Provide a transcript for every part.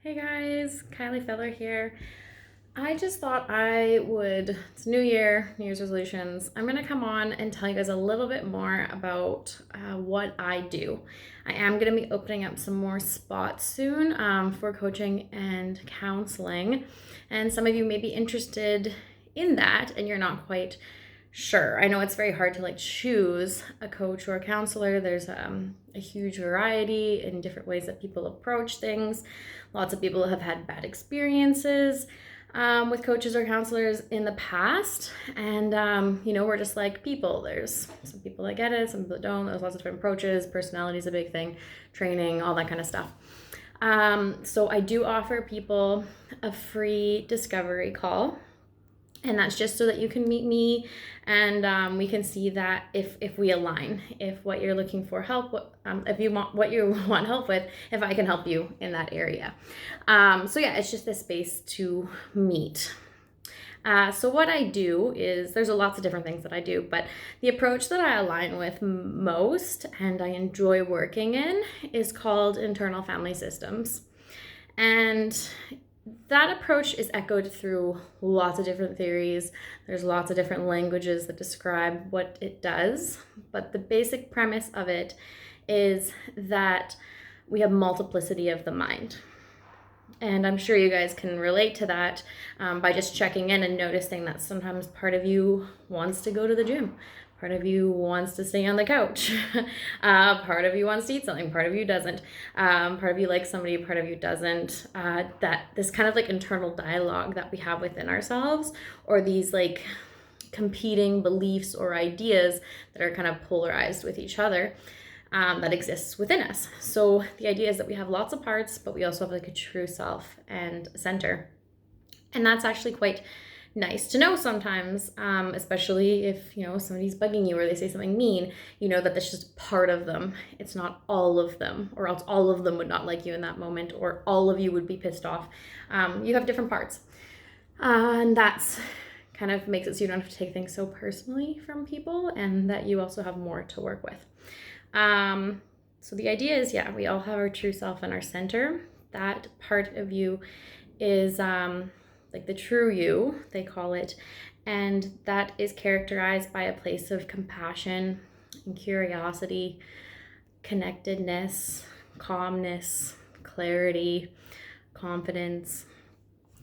Hey guys, Kylie Feller here. I just thought it's New Year, New Year's resolutions. I'm going to come on and tell you guys a little bit more about what I do. I am going to be opening up some more spots soon for coaching and counseling. And some of you may be interested in that and you're not quite sure. I know it's very hard to choose a coach or a counselor. There's a huge variety in different ways that people approach things. Lots of people have had bad experiences with coaches or counselors in the past. And, we're just like people. There's some people that get it, some people that don't. There's lots of different approaches. Personality is a big thing, training, all that kind of stuff. So I do offer people a free discovery call. And that's just so that you can meet me and we can see that if we align, if what you're looking for help, if you want what you want help with, if I can help you in that area. It's just this space to meet. So what I do is, there's lots of different things that I do, but the approach that I align with most and I enjoy working in is called internal family systems. And that approach is echoed through lots of different theories. There's lots of different languages that describe what it does, but the basic premise of it is that we have multiplicity of the mind. And I'm sure you guys can relate to that by just checking in and noticing that sometimes part of you wants to go to the gym. Part of you wants to stay on the couch. Part of you wants to eat something. Part of you doesn't. Part of you likes somebody. Part of you doesn't. That this kind of internal dialogue that we have within ourselves, or these competing beliefs or ideas that are kind of polarized with each other, that exists within us. So the idea is that we have lots of parts, but we also have a true self and center. And that's actually quite nice to know sometimes, especially if somebody's bugging you or they say something mean, that that's just part of them. It's not all of them, or else all of them would not like you in that moment, or all of you would be pissed off. You have different parts, and that's kind of makes it so you don't have to take things so personally from people, and that you also have more to work with. So the idea is, we all have our true self and our center. That part of you is the true you, they call it, and that is characterized by a place of compassion and curiosity, connectedness, calmness, clarity, confidence.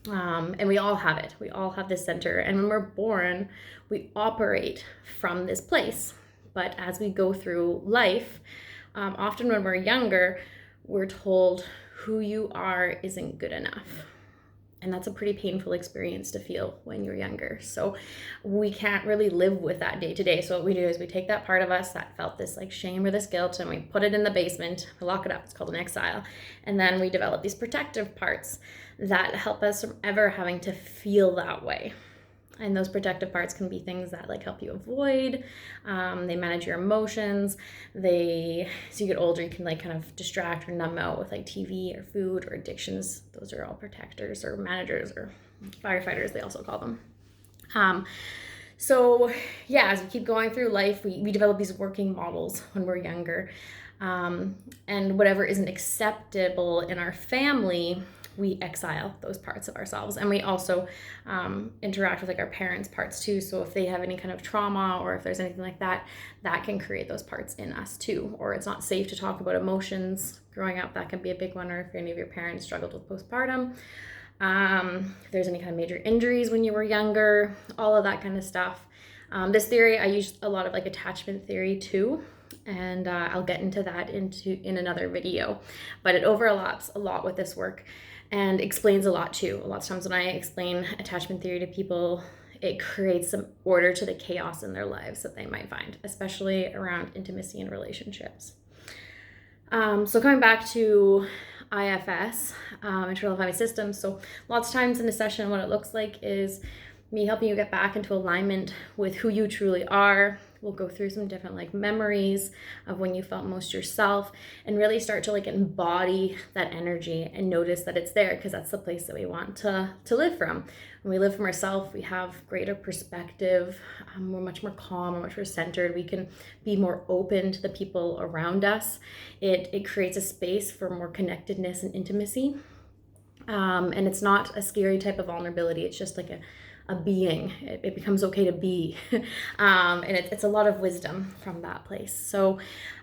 And we all have it. We all have this center. And when we're born, we operate from this place. But as we go through life, often when we're younger, we're told who you are isn't good enough. And that's a pretty painful experience to feel when you're younger. So we can't really live with that day to day. So what we do is we take that part of us that felt this shame or this guilt, and we put it in the basement, we lock it up. It's called an exile. And then we develop these protective parts that help us from ever having to feel that way. And those protective parts can be things that help you avoid. They manage your emotions. So you get older, you can kind of distract or numb out with TV or food or addictions. Those are all protectors or managers or firefighters, they also call them. As we keep going through life, we develop these working models when we're younger. And whatever isn't acceptable in our family, we exile those parts of ourselves. And we also interact with our parents' parts too. So if they have any kind of trauma, or if there's anything like that, that can create those parts in us too. Or it's not safe to talk about emotions growing up. That can be a big one. Or if any of your parents struggled with postpartum, if there's any kind of major injuries when you were younger, all of that kind of stuff. This theory, I use a lot of attachment theory too. And I'll get into that in another video, but it overlaps a lot with this work and explains a lot too. A lot of times when I explain attachment theory to people, it creates some order to the chaos in their lives that they might find, especially around intimacy and relationships. So coming back to IFS, internal family systems. So lots of times in a session, what it looks like is me helping you get back into alignment with who you truly are. We'll go through some different memories of when you felt most yourself, and really start to embody that energy and notice that it's there, because that's the place that we want to live from. When we live from ourselves, we have greater perspective. We're much more calm, we're much more centered. We can be more open to the people around us. It creates a space for more connectedness and intimacy. And it's not a scary type of vulnerability. It's just like a being. It becomes okay to be. And it's a lot of wisdom from that place. So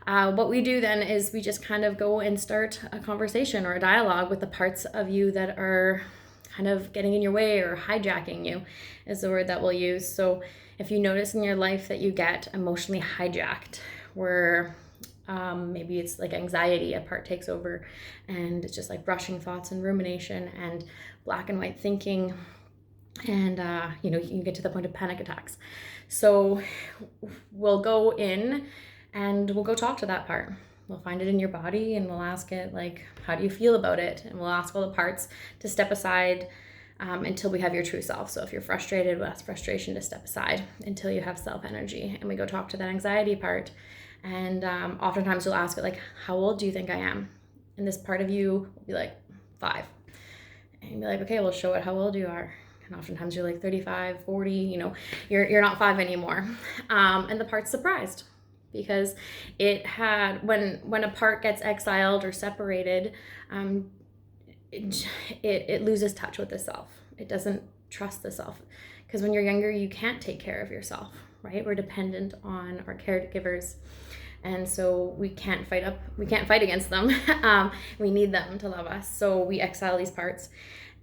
what we do then is we just kind of go and start a conversation or a dialogue with the parts of you that are kind of getting in your way or hijacking you is the word that we'll use. So if you notice in your life that you get emotionally hijacked, where maybe it's like anxiety, a part takes over, and it's just like rushing thoughts and rumination and black and white thinking, and you can get to the point of panic attacks. So we'll go in and we'll go talk to that part. We'll find it in your body and we'll ask it, like, how do you feel about it? And we'll ask all the parts to step aside until we have your true self. So if you're frustrated, we'll ask frustration to step aside until you have self energy. And we go talk to that anxiety part. And oftentimes you'll ask it, like, how old do you think I am? And this part of you will be like, 5. And you'll be like, okay, we'll show it how old you are. And oftentimes you're like 35, 40, you're not 5 anymore. And the part's surprised because it had, when a part gets exiled or separated, it loses touch with the self. It doesn't trust the self. Because when you're younger, you can't take care of yourself, right? We're dependent on our caregivers. And so we can't fight against them. We need them to love us. So we exile these parts.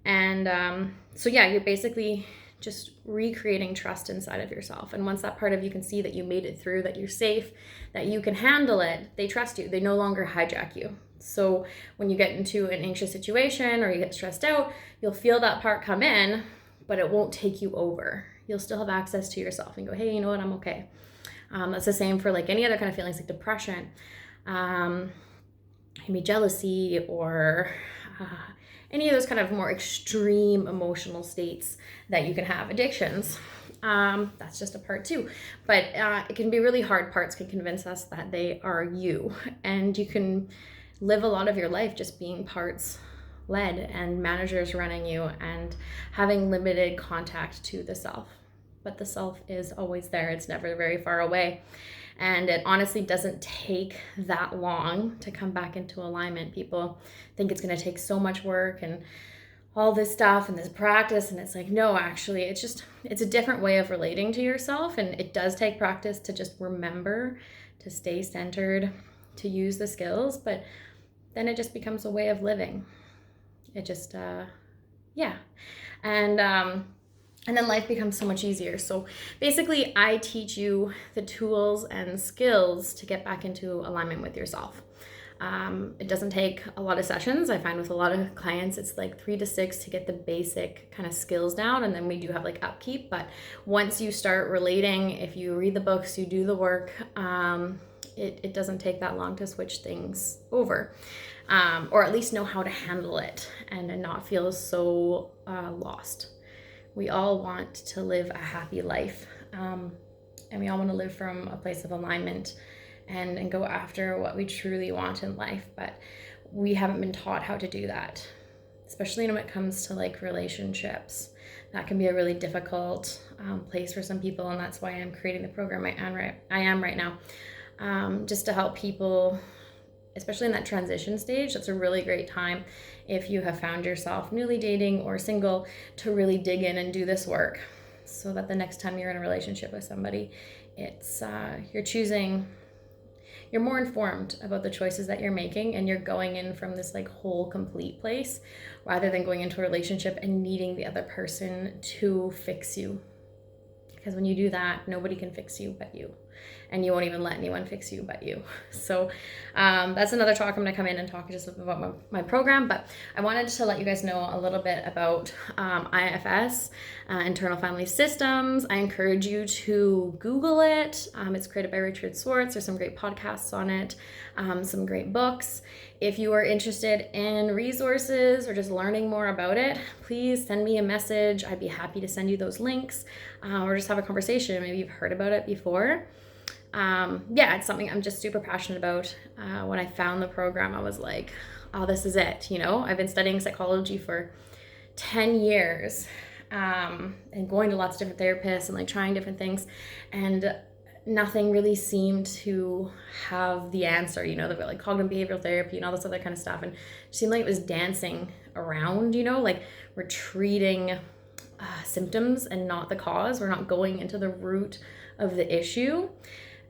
And so yeah, you're basically just recreating trust inside of yourself. And once that part of you can see that you made it through, that you're safe, that you can handle it, they trust you. They no longer hijack you. So when you get into an anxious situation or you get stressed out, you'll feel that part come in, but it won't take you over. You'll still have access to yourself and go, hey, you know what, I'm okay. That's the same for like any other kind of feelings like depression, maybe jealousy, or any of those kind of more extreme emotional states that you can have. Addictions, that's just a part too. But it can be really hard. Parts can convince us that they are you. And you can live a lot of your life just being parts led and managers running you and having limited contact to the self. But the self is always there. It's never very far away. And it honestly doesn't take that long to come back into alignment. People think it's going to take so much work and all this stuff and this practice. And it's like, no, actually, it's a different way of relating to yourself. And it does take practice to just remember, to stay centered, to use the skills. But then it just becomes a way of living. It just, yeah. And then life becomes so much easier. So basically, I teach you the tools and skills to get back into alignment with yourself. It doesn't take a lot of sessions. I find with a lot of clients, it's like 3 to 6 to get the basic kind of skills down. And then we do have like upkeep. But once you start relating, if you read the books, you do the work, it doesn't take that long to switch things over. Or at least know how to handle it and not feel so lost. We all want to live a happy life, and we all want to live from a place of alignment and go after what we truly want in life, but we haven't been taught how to do that, especially when it comes to like relationships. That can be a really difficult place for some people, and that's why I'm creating the program I am right now, just to help people, especially in that transition stage. That's a really great time if you have found yourself newly dating or single to really dig in and do this work so that the next time you're in a relationship with somebody, it's you're more informed about the choices that you're making, and you're going in from this like whole complete place rather than going into a relationship and needing the other person to fix you. Because when you do that, nobody can fix you but you. And you won't even let anyone fix you but you. So that's another talk. I'm going to come in and talk just about my program. But I wanted to let you guys know a little bit about IFS, Internal Family Systems. I encourage you to Google it. It's created by Richard Swartz. There's some great podcasts on it, some great books. If you are interested in resources or just learning more about it, please send me a message. I'd be happy to send you those links or just have a conversation. Maybe you've heard about it before. Yeah, it's something I'm just super passionate about. When I found the program, I was like, oh, this is it. I've been studying psychology for 10 years and going to lots of different therapists and like trying different things. And nothing really seemed to have the answer, you know, the like cognitive behavioral therapy and all this other kind of stuff. And it seemed like it was dancing around, you know, like we're treating symptoms and not the cause. We're not going into the root of the issue.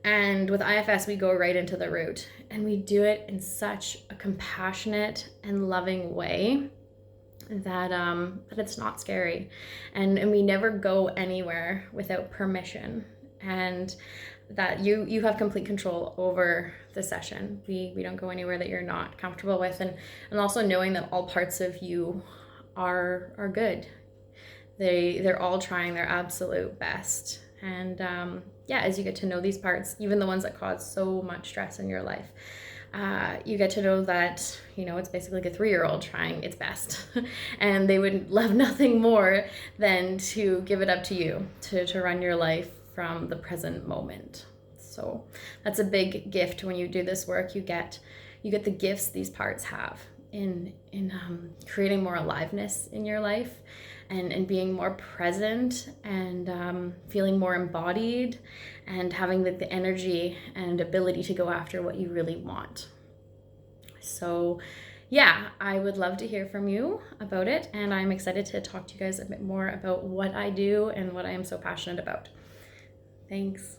And with IFS, we go right into the root, and we do it in such a compassionate and loving way that it's not scary, and we never go anywhere without permission, and that you have complete control over the session. We don't go anywhere that you're not comfortable with, and also knowing that all parts of you are good. They're all trying their absolute best. And yeah, as you get to know these parts, even the ones that cause so much stress in your life, you get to know that, you know, it's basically like a 3-year-old trying its best. And they would love nothing more than to give it up to you, to run your life from the present moment. So that's a big gift when you do this work. You get the gifts these parts have in creating more aliveness in your life, and being more present, and feeling more embodied, and having the energy and ability to go after what you really want. So yeah, I would love to hear from you about it, and I'm excited to talk to you guys a bit more about what I do and what I am so passionate about. Thanks.